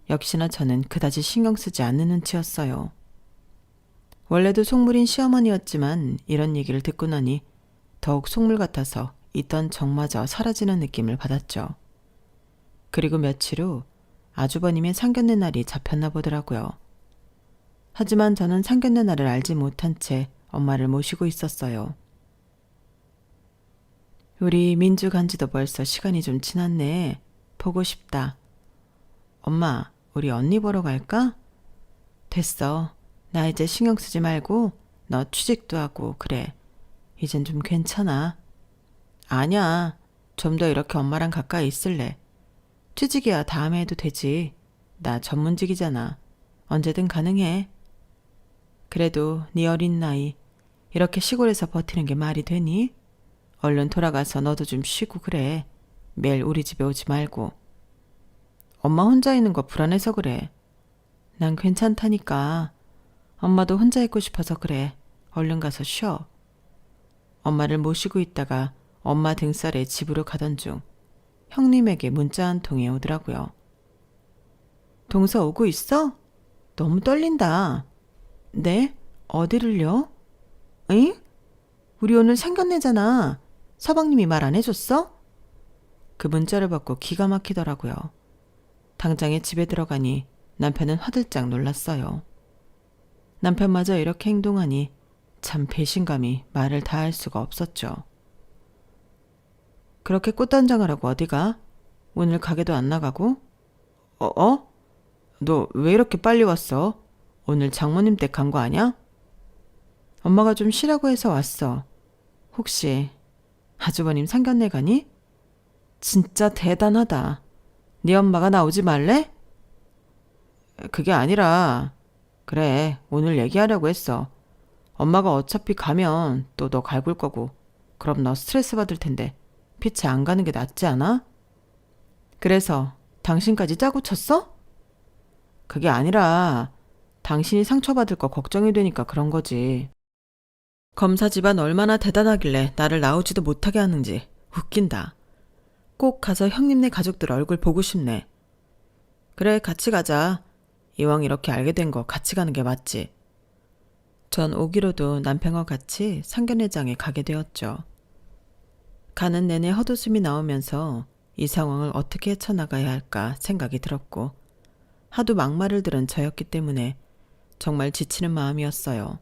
역시나 저는 그다지 신경 쓰지 않는 눈치였어요. 원래도 속물인 시어머니였지만 이런 얘기를 듣고 나니 더욱 속물 같아서 있던 정마저 사라지는 느낌을 받았죠. 그리고 며칠 후 아주버님의 상견례 날이 잡혔나 보더라고요. 하지만 저는 상견례 날을 알지 못한 채 엄마를 모시고 있었어요. 우리 민주 간지도 벌써 시간이 좀 지났네. 보고 싶다. 엄마, 우리 언니 보러 갈까? 됐어. 나 이제 신경 쓰지 말고 너 취직도 하고 그래. 이젠 좀 괜찮아. 아니야. 좀 더 이렇게 엄마랑 가까이 있을래. 취직이야 다음에 해도 되지. 나 전문직이잖아. 언제든 가능해. 그래도 네 어린 나이 이렇게 시골에서 버티는 게 말이 되니? 얼른 돌아가서 너도 좀 쉬고 그래. 매일 우리 집에 오지 말고. 엄마 혼자 있는 거 불안해서 그래. 난 괜찮다니까. 엄마도 혼자 있고 싶어서 그래. 얼른 가서 쉬어. 엄마를 모시고 있다가 엄마 등살에 집으로 가던 중 형님에게 문자 한 통이 오더라고요. 동서 오고 있어? 너무 떨린다. 네? 어디를요? 응? 우리 오늘 상견례잖아. 서방님이 말 안 해줬어? 그 문자를 받고 기가 막히더라고요. 당장에 집에 들어가니 남편은 화들짝 놀랐어요. 남편마저 이렇게 행동하니 참 배신감이 말을 다할 수가 없었죠. 그렇게 꽃단장을 하고 어디가? 오늘 가게도 안 나가고? 너 왜 이렇게 빨리 왔어? 오늘 장모님 댁 간 거 아냐? 엄마가 좀 쉬라고 해서 왔어. 혹시 아주버님 상견례 가니? 진짜 대단하다. 네 엄마가 나오지 말래? 그게 아니라 그래 오늘 얘기하려고 했어. 엄마가 어차피 가면 또 너 갈굴 거고 그럼 너 스트레스 받을 텐데 피치 안 가는 게 낫지 않아? 그래서 당신까지 짜고 쳤어? 그게 아니라 당신이 상처받을 거 걱정이 되니까 그런 거지. 검사 집안 얼마나 대단하길래 나를 나오지도 못하게 하는지 웃긴다. 꼭 가서 형님네 가족들 얼굴 보고 싶네. 그래 같이 가자. 이왕 이렇게 알게 된 거 같이 가는 게 맞지. 전 오기로도 남편과 같이 상견례장에 가게 되었죠. 가는 내내 헛웃음이 나오면서 이 상황을 어떻게 헤쳐나가야 할까 생각이 들었고 하도 막말을 들은 저였기 때문에 정말 지치는 마음이었어요.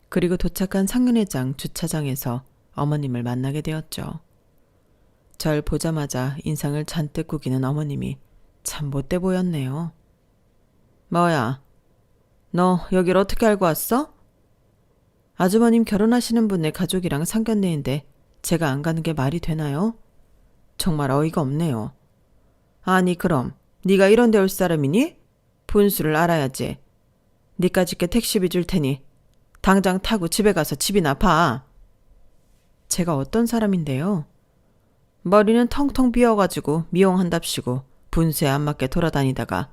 그리고 도착한 상견례장 주차장에서 어머님을 만나게 되었죠. 절 보자마자 인상을 잔뜩 구기는 어머님이 참 못돼 보였네요. 뭐야, 너 여길 어떻게 알고 왔어? 아주버님 결혼하시는 분의 가족이랑 상견례인데 제가 안 가는 게 말이 되나요? 정말 어이가 없네요. 아니 그럼 네가 이런 데 올 사람이니? 분수를 알아야지. 니까짓게 택시비 줄 테니 당장 타고 집에 가서 집이나 봐. 제가 어떤 사람인데요? 머리는 텅텅 비어가지고 미용한답시고 분수에 안 맞게 돌아다니다가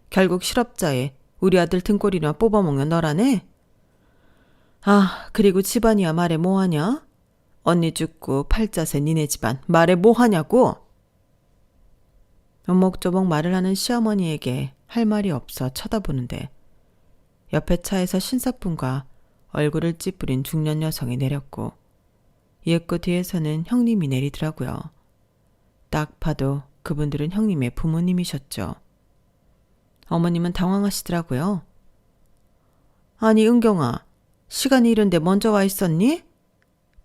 결국 실업자에 우리 아들 등골이나 뽑아먹는 너라네? 아, 그리고 집안이야 말해 뭐하냐? 언니 죽고 팔자세 니네 집안 말해 뭐하냐고? 오목조목 말을 하는 시어머니에게 할 말이 없어 쳐다보는데 옆에 차에서 신사분과 얼굴을 찌푸린 중년 여성이 내렸고 이윽고 뒤에서는 형님이 내리더라고요. 딱 봐도 그분들은 형님의 부모님이셨죠. 어머님은 당황하시더라고요. 아니 은경아, 시간이 이른데 먼저 와 있었니?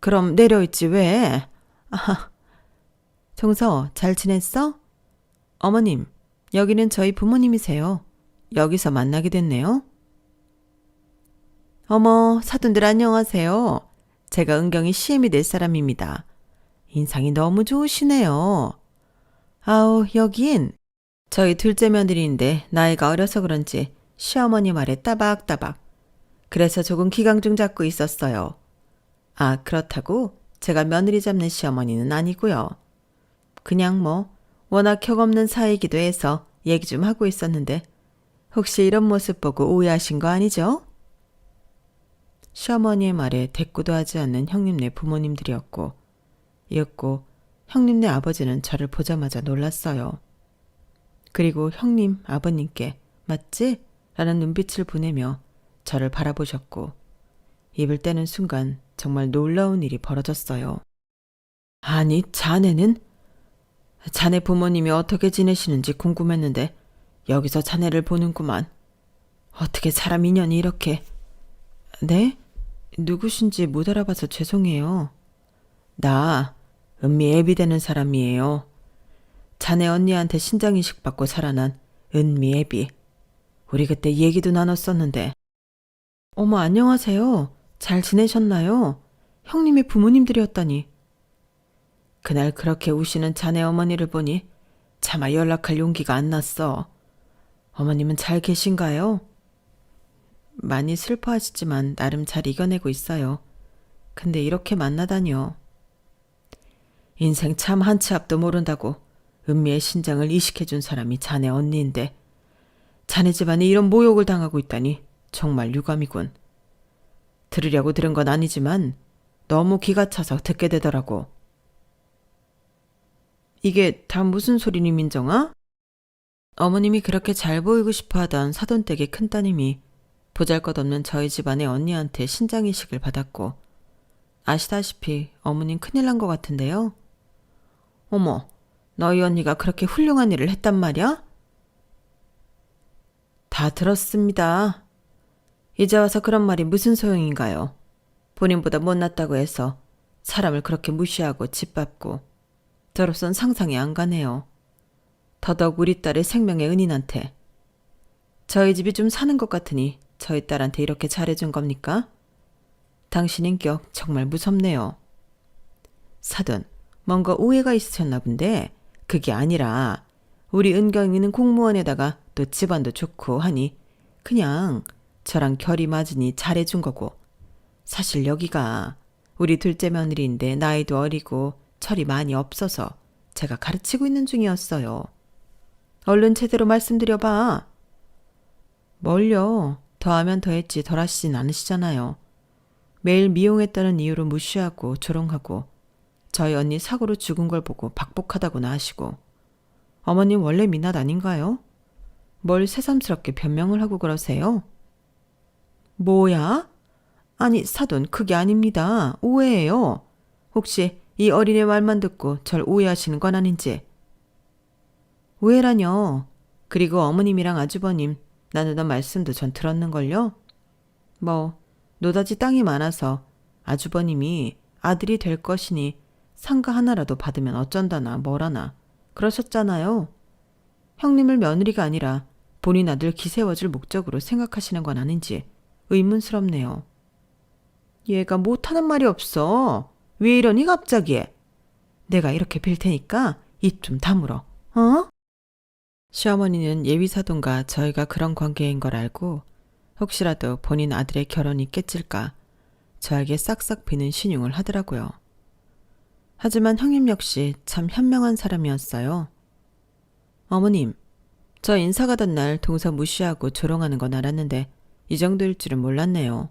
그럼 내려있지 왜? 아하. 정서 잘 지냈어? 어머님, 여기는 저희 부모님이세요. 여기서 만나게 됐네요. 어머, 사돈들 안녕하세요. 제가 은경이 시엠이 될 사람입니다. 인상이 너무 좋으시네요. 아우, 여긴 저희 둘째 며느리인데 나이가 어려서 그런지 시어머니 말에 따박따박. 그래서 조금 기강중 잡고 있었어요. 아, 그렇다고 제가 며느리 잡는 시어머니는 아니고요. 그냥 워낙 격없는 사이이기도 해서 얘기 좀 하고 있었는데 혹시 이런 모습 보고 오해하신 거 아니죠? 시어머니의 말에 대꾸도 하지 않는 형님네 부모님들이었고 이윽고 형님네 아버지는 저를 보자마자 놀랐어요. 그리고 형님 아버님께 맞지? 라는 눈빛을 보내며 저를 바라보셨고 입을 떼는 순간 정말 놀라운 일이 벌어졌어요. 아니, 자네는? 자네 부모님이 어떻게 지내시는지 궁금했는데 여기서 자네를 보는구만. 어떻게 사람 인연이 이렇게... 네? 누구신지 못 알아봐서 죄송해요. 나 은미 애비 되는 사람이에요. 자네 언니한테 신장이식 받고 살아난 은미 애비. 우리 그때 얘기도 나눴었는데. 어머, 안녕하세요. 잘 지내셨나요? 형님의 부모님들이었다니. 그날 그렇게 우시는 자네 어머니를 보니 차마 연락할 용기가 안 났어. 어머님은 잘 계신가요? 많이 슬퍼하시지만 나름 잘 이겨내고 있어요. 근데 이렇게 만나다니요. 인생 참 한 치 앞도 모른다고 은미의 신장을 이식해준 사람이 자네 언니인데 자네 집안이 이런 모욕을 당하고 있다니 정말 유감이군. 들으려고 들은 건 아니지만 너무 기가 차서 듣게 되더라고. 이게 다 무슨 소리니 민정아? 어머님이 그렇게 잘 보이고 싶어 하던 사돈댁의 큰따님이 보잘것없는 저희 집안의 언니한테 신장이식을 받았고 아시다시피 어머님 큰일 난 것 같은데요. 어머, 너희 언니가 그렇게 훌륭한 일을 했단 말이야? 다 들었습니다. 이제 와서 그런 말이 무슨 소용인가요? 본인보다 못났다고 해서 사람을 그렇게 무시하고 짓밟고 저로선 상상이 안 가네요. 더더욱 우리 딸의 생명의 은인한테. 저희 집이 좀 사는 것 같으니 저희 딸한테 이렇게 잘해준 겁니까? 당신 인격 정말 무섭네요. 사돈, 뭔가 오해가 있으셨나 본데 그게 아니라 우리 은경이는 공무원에다가 또 집안도 좋고 하니 그냥 저랑 결이 맞으니 잘해준 거고 사실 여기가 우리 둘째 며느리인데 나이도 어리고 철이 많이 없어서 제가 가르치고 있는 중이었어요. 얼른 제대로 말씀드려봐. 뭘요? 더하면 더했지 덜하시진 않으시잖아요. 매일 미용했다는 이유로 무시하고 조롱하고 저희 언니 사고로 죽은 걸 보고 박복하다고나 하시고 어머님 원래 미낫 아닌가요? 뭘 새삼스럽게 변명을 하고 그러세요? 뭐야? 아니 사돈 그게 아닙니다. 오해예요. 혹시 이 어린애 말만 듣고 절 오해하시는 건 아닌지. 오해라뇨. 그리고 어머님이랑 아주버님 나누던 말씀도 전 들었는걸요. 노다지 땅이 많아서 아주버님이 아들이 될 것이니 상가 하나라도 받으면 어쩐다나 뭐라나 그러셨잖아요. 형님을 며느리가 아니라 본인 아들 기세워줄 목적으로 생각하시는 건 아닌지 의문스럽네요. 얘가 못하는 말이 없어. 왜 이러니 갑자기? 내가 이렇게 빌 테니까 입 좀 다물어. 어? 시어머니는 예비사돈과 저희가 그런 관계인 걸 알고 혹시라도 본인 아들의 결혼이 깨질까 저에게 싹싹 비는 신용을 하더라고요. 하지만 형님 역시 참 현명한 사람이었어요. 어머님, 저 인사 가던 날 동서 무시하고 조롱하는 건 알았는데 이 정도일 줄은 몰랐네요.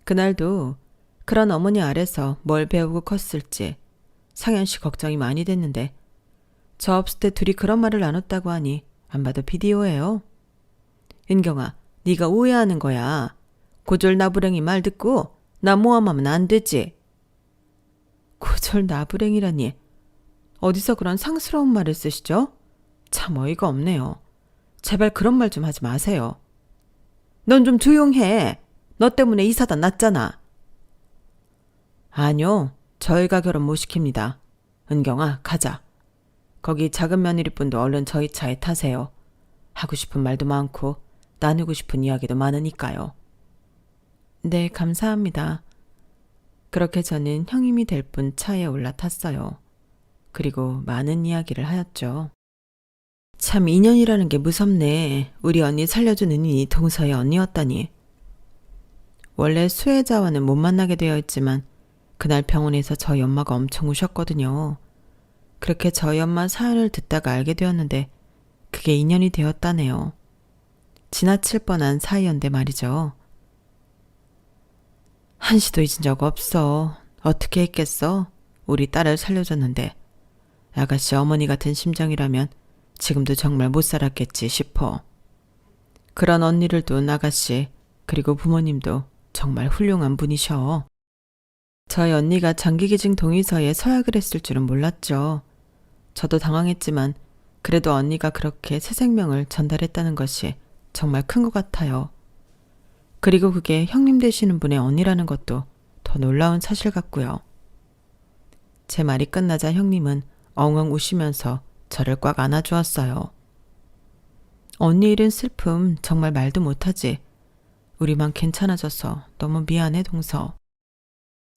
그날도 그런 어머니 아래서 뭘 배우고 컸을지 상현 씨 걱정이 많이 됐는데 저 없을 때 둘이 그런 말을 나눴다고 하니 안 봐도 비디오예요. 은경아, 네가 오해하는 거야. 고졸 나부랭이 말 듣고 나 모함하면 안 되지. 고졸 나부랭이라니. 어디서 그런 상스러운 말을 쓰시죠? 참 어이가 없네요. 제발 그런 말 좀 하지 마세요. 넌 좀 조용해. 너 때문에 이 사단 났잖아. 아니요. 저희가 결혼 못 시킵니다. 은경아, 가자. 거기 작은 며느리분도 얼른 저희 차에 타세요. 하고 싶은 말도 많고 나누고 싶은 이야기도 많으니까요. 네, 감사합니다. 그렇게 저는 형님이 될 분 차에 올라탔어요. 그리고 많은 이야기를 하였죠. 참 인연이라는 게 무섭네. 우리 언니 살려준 은인이 동서의 언니였다니. 원래 수혜자와는 못 만나게 되어 있지만 그날 병원에서 저희 엄마가 엄청 우셨거든요. 그렇게 저희 엄마 사연을 듣다가 알게 되었는데 그게 인연이 되었다네요. 지나칠 뻔한 사이였는데 말이죠. 한시도 잊은 적 없어. 어떻게 했겠어? 우리 딸을 살려줬는데 아가씨 어머니 같은 심정이라면 지금도 정말 못 살았겠지 싶어. 그런 언니를 둔 아가씨 그리고 부모님도 정말 훌륭한 분이셔. 저희 언니가 장기기증 동의서에 서약을 했을 줄은 몰랐죠. 저도 당황했지만 그래도 언니가 그렇게 새 생명을 전달했다는 것이 정말 큰 것 같아요. 그리고 그게 형님 되시는 분의 언니라는 것도 더 놀라운 사실 같고요. 제 말이 끝나자 형님은 엉엉 우시면서 저를 꽉 안아주었어요. 언니 일은 슬픔 정말 말도 못하지. 우리만 괜찮아져서 너무 미안해 동서.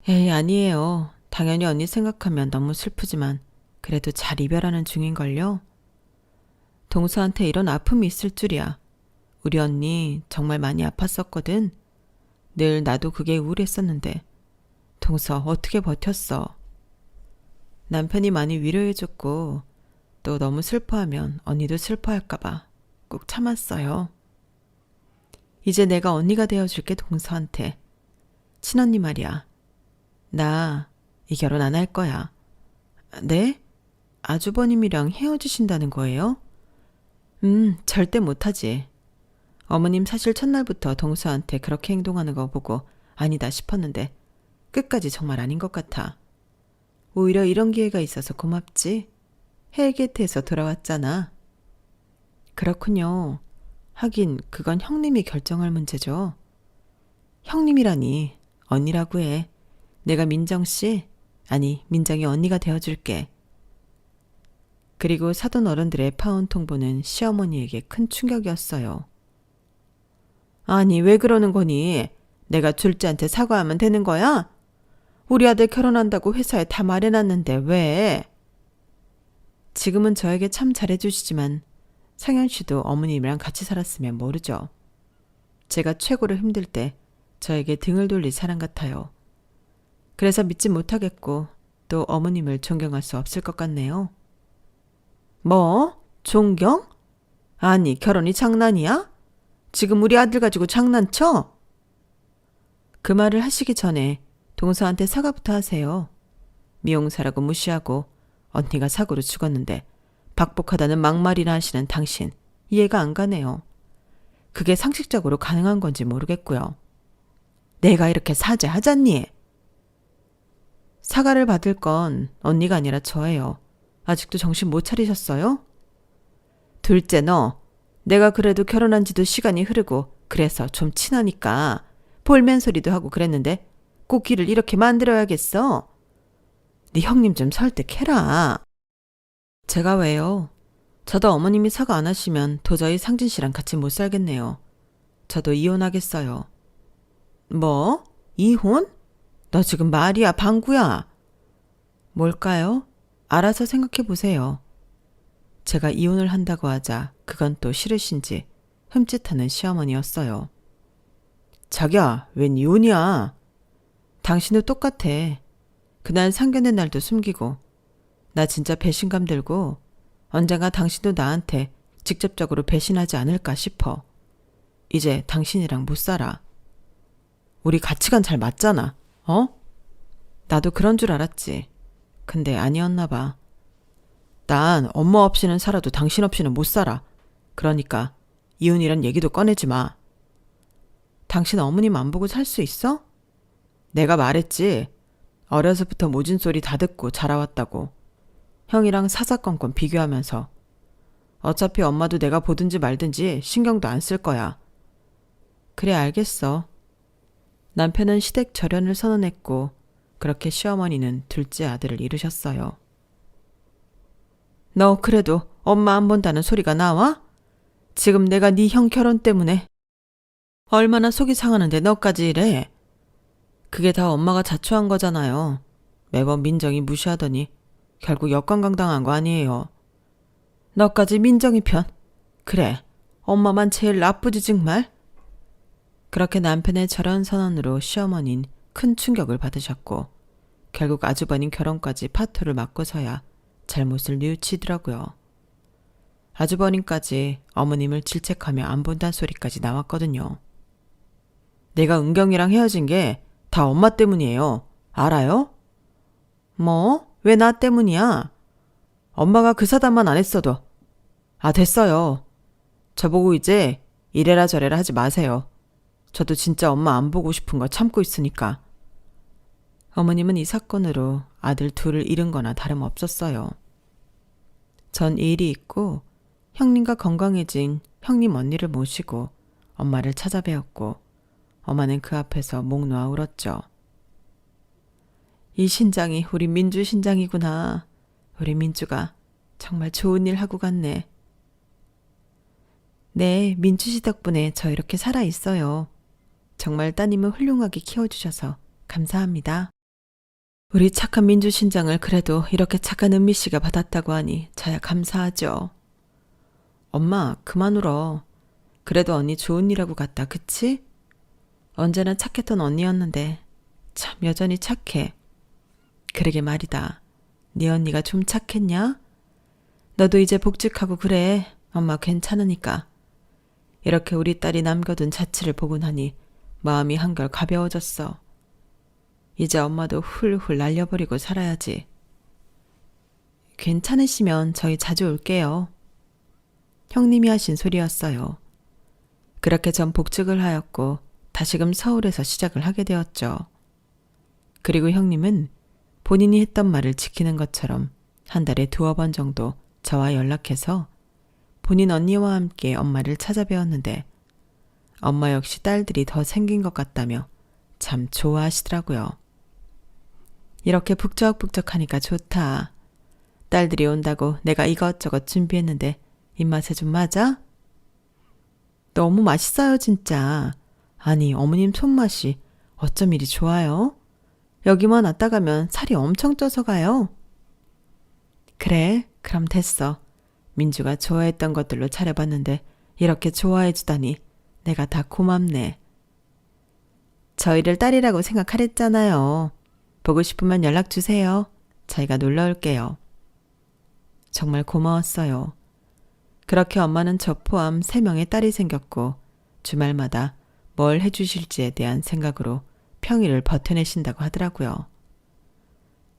에이 아니에요. 당연히 언니 생각하면 너무 슬프지만 그래도 잘 이별하는 중인걸요. 동서한테 이런 아픔이 있을 줄이야. 우리 언니 정말 많이 아팠었거든. 늘 나도 그게 우울했었는데 동서 어떻게 버텼어. 남편이 많이 위로해줬고 또 너무 슬퍼하면 언니도 슬퍼할까봐 꼭 참았어요. 이제 내가 언니가 되어줄게 동서한테. 친언니 말이야. 나 이 결혼 안 할 거야. 네? 아주버님이랑 헤어지신다는 거예요? 절대 못하지. 어머님 사실 첫날부터 동서한테 그렇게 행동하는 거 보고 아니다 싶었는데 끝까지 정말 아닌 것 같아. 오히려 이런 기회가 있어서 고맙지. 헬게트에서 돌아왔잖아. 그렇군요. 하긴 그건 형님이 결정할 문제죠. 형님이라니 언니라고 해. 내가 민정씨? 아니 민정이 언니가 되어줄게. 그리고 사돈 어른들의 파혼 통보는 시어머니에게 큰 충격이었어요. 아니 왜 그러는 거니? 내가 둘째한테 사과하면 되는 거야? 우리 아들 결혼한다고 회사에 다 말해놨는데 왜? 지금은 저에게 참 잘해주시지만 상현 씨도 어머님이랑 같이 살았으면 모르죠. 제가 최고로 힘들 때 저에게 등을 돌릴 사람 같아요. 그래서 믿지 못하겠고 또 어머님을 존경할 수 없을 것 같네요. 뭐? 존경? 아니 결혼이 장난이야? 지금 우리 아들 가지고 장난쳐? 그 말을 하시기 전에 동서한테 사과부터 하세요. 미용사라고 무시하고 언니가 사고로 죽었는데 박복하다는 막말이나 하시는 당신 이해가 안 가네요. 그게 상식적으로 가능한 건지 모르겠고요. 내가 이렇게 사죄하잖니? 사과를 받을 건 언니가 아니라 저예요. 아직도 정신 못 차리셨어요? 둘째 너, 내가 그래도 결혼한 지도 시간이 흐르고 그래서 좀 친하니까 볼멘 소리도 하고 그랬는데 꼭 길을 이렇게 만들어야겠어? 네 형님 좀 설득해라. 제가 왜요? 저도 어머님이 사과 안 하시면 도저히 상진 씨랑 같이 못 살겠네요. 저도 이혼하겠어요. 뭐? 이혼? 너 지금 말이야 방구야? 뭘까요? 알아서 생각해 보세요. 제가 이혼을 한다고 하자 그건 또 싫으신지 흠칫하는 시어머니였어요. 자기야, 웬 이혼이야? 당신도 똑같아. 그날 상견례 날도 숨기고 나 진짜 배신감 들고 언젠가 당신도 나한테 직접적으로 배신하지 않을까 싶어. 이제 당신이랑 못 살아. 우리 가치관 잘 맞잖아. 어? 나도 그런 줄 알았지. 근데 아니었나 봐. 난 엄마 없이는 살아도 당신 없이는 못 살아. 그러니까 이혼이란 얘기도 꺼내지 마. 당신 어머님 안 보고 살 수 있어? 내가 말했지. 어려서부터 모진 소리 다 듣고 자라왔다고. 형이랑 사사건건 비교하면서. 어차피 엄마도 내가 보든지 말든지 신경도 안 쓸 거야. 그래 알겠어. 남편은 시댁 절연을 선언했고 그렇게 시어머니는 둘째 아들을 잃으셨어요. 너 그래도 엄마 안 본다는 소리가 나와? 지금 내가 네 형 결혼 때문에 얼마나 속이 상하는데 너까지 이래? 그게 다 엄마가 자초한 거잖아요. 매번 민정이 무시하더니 결국 역관광당한 거 아니에요. 너까지 민정이 편. 그래, 엄마만 제일 나쁘지 정말. 그렇게 남편의 절연 선언으로 시어머니는 큰 충격을 받으셨고 결국 아주버님 결혼까지 파토를 맞고서야 잘못을 뉘우치더라고요. 아주버님까지 어머님을 질책하며 안 본다는 소리까지 나왔거든요. 내가 은경이랑 헤어진 게 다 엄마 때문이에요. 알아요? 뭐? 왜 나 때문이야? 엄마가 그 사단만 안 했어도. 됐어요. 저보고 이제 이래라 저래라 하지 마세요. 저도 진짜 엄마 안 보고 싶은 거 참고 있으니까. 어머님은 이 사건으로 아들 둘을 잃은 거나 다름없었어요. 전 일이 있고 형님과 건강해진 형님 언니를 모시고 엄마를 찾아뵈었고 엄마는 그 앞에서 목 놓아 울었죠. 이 신장이 우리 민주 신장이구나. 우리 민주가 정말 좋은 일 하고 갔네. 네, 민주 씨 덕분에 저 이렇게 살아있어요. 정말 따님을 훌륭하게 키워주셔서 감사합니다. 우리 착한 민주 신장을 그래도 이렇게 착한 은미 씨가 받았다고 하니 저야 감사하죠. 엄마, 그만 울어. 그래도 언니 좋은 일하고 갔다, 그치? 언제나 착했던 언니였는데 참 여전히 착해. 그러게 말이다. 네 언니가 좀 착했냐? 너도 이제 복직하고 그래. 엄마 괜찮으니까. 이렇게 우리 딸이 남겨둔 자취를 보고 나니 마음이 한결 가벼워졌어. 이제 엄마도 훌훌 날려버리고 살아야지. 괜찮으시면 저희 자주 올게요. 형님이 하신 소리였어요. 그렇게 전 복직을 하였고 다시금 서울에서 시작을 하게 되었죠. 그리고 형님은 본인이 했던 말을 지키는 것처럼 한 달에 2-번 정도 저와 연락해서 본인 언니와 함께 엄마를 찾아뵈었는데 엄마 역시 딸들이 더 생긴 것 같다며 참 좋아하시더라고요. 이렇게 북적북적하니까 좋다. 딸들이 온다고 내가 이것저것 준비했는데 입맛에 좀 맞아? 너무 맛있어요 진짜. 아니 어머님 손맛이 어쩜 이리 좋아요? 여기만 왔다 가면 살이 엄청 쪄서 가요. 그래, 그럼 됐어. 민주가 좋아했던 것들로 차려봤는데 이렇게 좋아해 주다니 내가 다 고맙네. 저희를 딸이라고 생각하랬잖아요. 보고 싶으면 연락 주세요. 저희가 놀러 올게요. 정말 고마웠어요. 그렇게 엄마는 저 포함 3명의 딸이 생겼고 주말마다 뭘 해주실지에 대한 생각으로 평일을 버텨내신다고 하더라고요.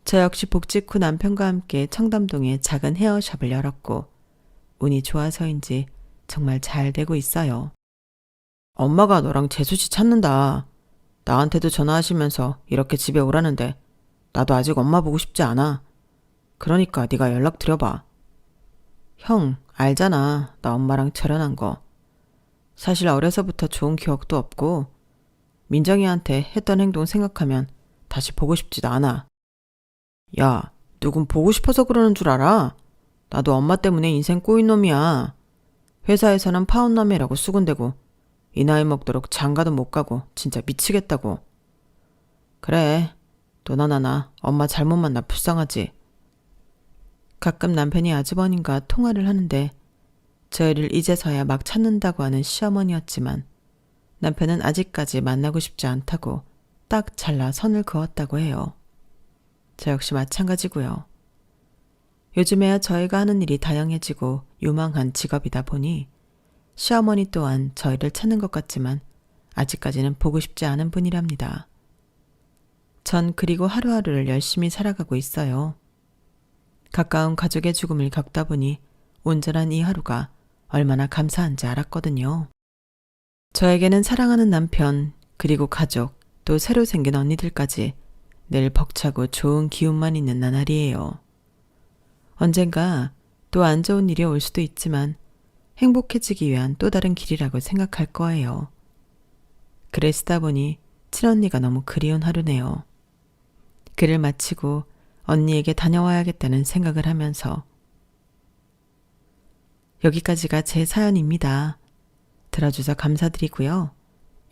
저 역시 복직 후 남편과 함께 청담동에 작은 헤어샵을 열었고 운이 좋아서인지 정말 잘 되고 있어요. 엄마가 너랑 재수씨 찾는다. 나한테도 전화하시면서 이렇게 집에 오라는데 나도 아직 엄마 보고 싶지 않아. 그러니까 네가 연락 드려봐. 형, 알잖아. 나 엄마랑 절연한 거. 사실 어려서부터 좋은 기억도 없고 민정이한테 했던 행동 생각하면 다시 보고 싶지도 않아. 야, 누군 보고 싶어서 그러는 줄 알아? 나도 엄마 때문에 인생 꼬인 놈이야. 회사에서는 파혼남이라고 수군대고 이 나이 먹도록 장가도 못 가고 진짜 미치겠다고. 그래, 너나 나나 엄마 잘못 만나 불쌍하지. 가끔 남편이 아주버님과 통화를 하는데 저희를 이제서야 막 찾는다고 하는 시어머니였지만 남편은 아직까지 만나고 싶지 않다고 딱 잘라 선을 그었다고 해요. 저 역시 마찬가지고요. 요즘에야 저희가 하는 일이 다양해지고 유망한 직업이다 보니 시어머니 또한 저희를 찾는 것 같지만 아직까지는 보고 싶지 않은 분이랍니다. 전 그리고 하루하루를 열심히 살아가고 있어요. 가까운 가족의 죽음을 겪다 보니 온전한 이 하루가 얼마나 감사한지 알았거든요. 저에게는 사랑하는 남편, 그리고 가족, 또 새로 생긴 언니들까지 늘 벅차고 좋은 기운만 있는 나날이에요. 언젠가 또 안 좋은 일이 올 수도 있지만 행복해지기 위한 또 다른 길이라고 생각할 거예요. 글을 쓰다 보니 친언니가 너무 그리운 하루네요. 글을 마치고 언니에게 다녀와야겠다는 생각을 하면서 여기까지가 제 사연입니다. 들어주셔서 감사드리고요.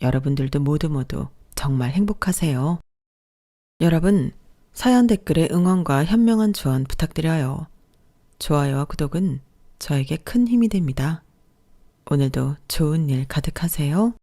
여러분들도 모두 정말 행복하세요. 여러분, 사연 댓글에 응원과 현명한 조언 부탁드려요. 좋아요와 구독은 저에게 큰 힘이 됩니다. 오늘도 좋은 일 가득하세요.